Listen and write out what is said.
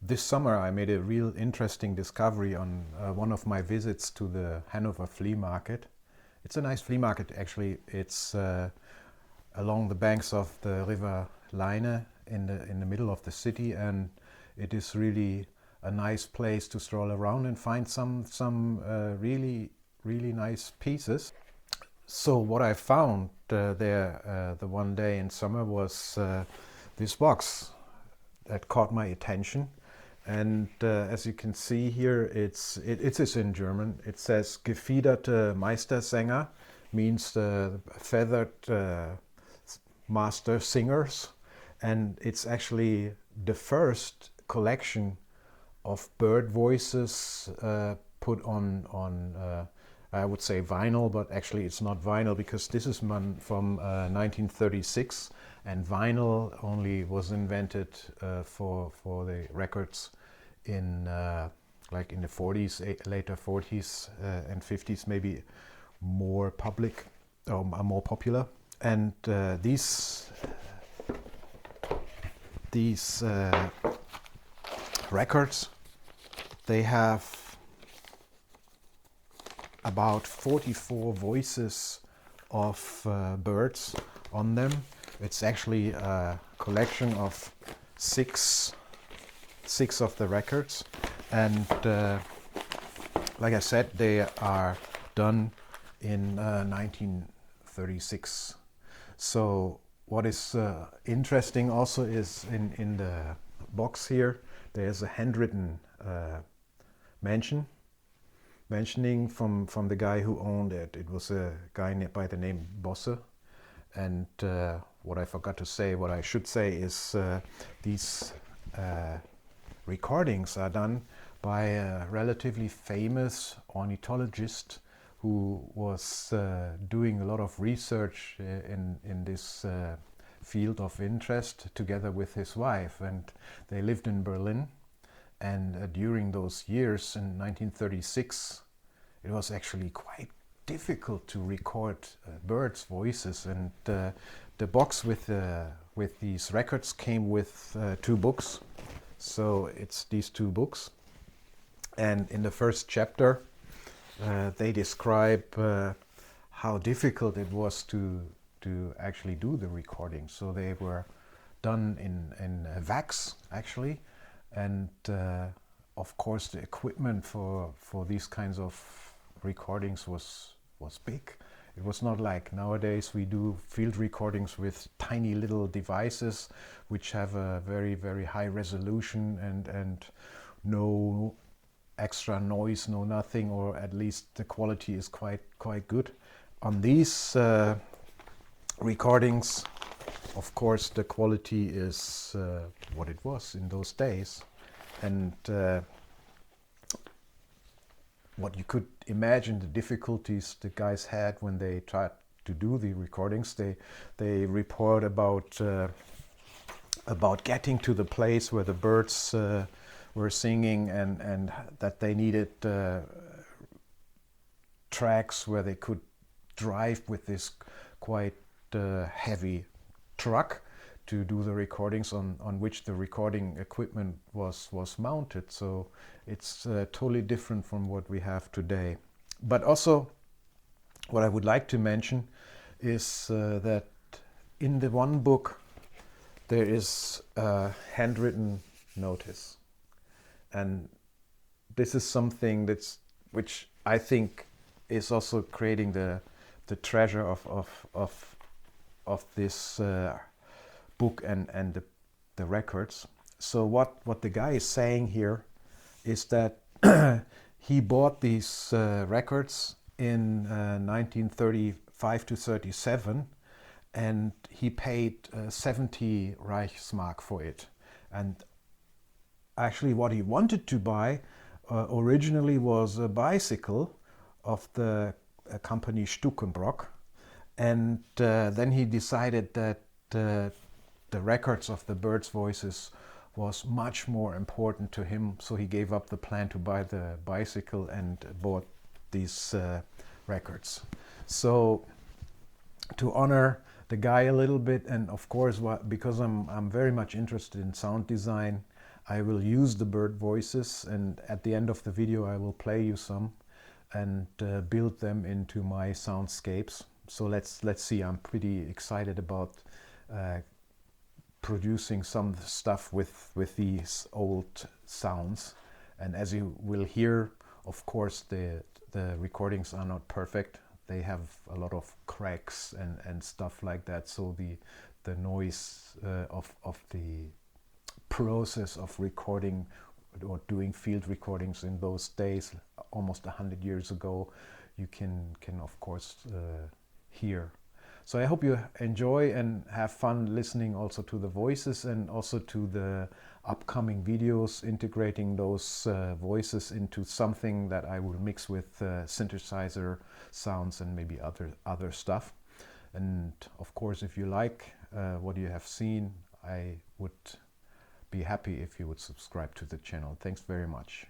This summer I made a real interesting discovery on one of my visits to the Hannover flea market. It's a nice flea market actually. It's along the banks of the river Leine in the middle of the city, and it is really a nice place to stroll around and find some really nice pieces. So what I found there the one day in summer was this box that caught my attention. And as you can see here, it is in German. It says Gefiederte Meistersänger, means feathered master singers. And it's actually the first collection of bird voices put on I would say vinyl, but actually it's not vinyl because this is from 1936, and vinyl only was invented for the records in like in the 40s, later 40s and 50s, maybe more public or more popular. And these records, they have about 44 voices of birds on them. It's actually a collection of six of the records, and like I said, they are done in 1936. So what is interesting also is in the box here there's a handwritten mentioning from the guy who owned it. It was a guy by the name Bosse. And what I forgot to say, what I should say is these recordings are done by a relatively famous ornithologist who was doing a lot of research in this field of interest together with his wife, and they lived in Berlin. And during those years in 1936, it was actually quite difficult to record birds' voices. And the box with these records came with 2 books. So it's these 2 books. And in the first chapter, they describe how difficult it was to actually do the recording. So they were done in wax, actually. And of course the equipment for these kinds of recordings was big. It was not like nowadays we do field recordings with tiny little devices which have a very high resolution and no extra noise, no nothing, or at least the quality is quite good. On these recordings, of course, the quality is what it was in those days. And what you could imagine, the difficulties the guys had when they tried to do the recordings. They report about getting to the place where the birds were singing, and that they needed tracks where they could drive with this quite heavy truck to do the recordings on which the recording equipment was mounted. So it's totally different from what we have today. But also what I would like to mention is that in the one book there is a handwritten notice, and this is something which I think is also creating the treasure of this book and the records. So what the guy is saying here is that he bought these records in 1935 to 37, and he paid 70 Reichsmark for it. And actually what he wanted to buy originally was a bicycle of the company Stukenbrock, and then he decided that the records of the birds' voices was much more important to him, so he gave up the plan to buy the bicycle and bought these records. So to honor the guy a little bit, and of course because I'm very much interested in sound design, I will use the bird voices, and at the end of the video I will play you some and build them into my soundscapes. So let's see. I'm pretty excited about producing some stuff with these old sounds. And as you will hear, of course, the recordings are not perfect. They have a lot of cracks and stuff like that. So the noise of the process of recording or doing field recordings in those days, almost 100 years ago, you can of course hear. So I hope you enjoy and have fun listening also to the voices and also to the upcoming videos, integrating those voices into something that I will mix with synthesizer sounds and maybe other stuff. And of course, if you like what you have seen, I would be happy if you would subscribe to the channel. Thanks very much.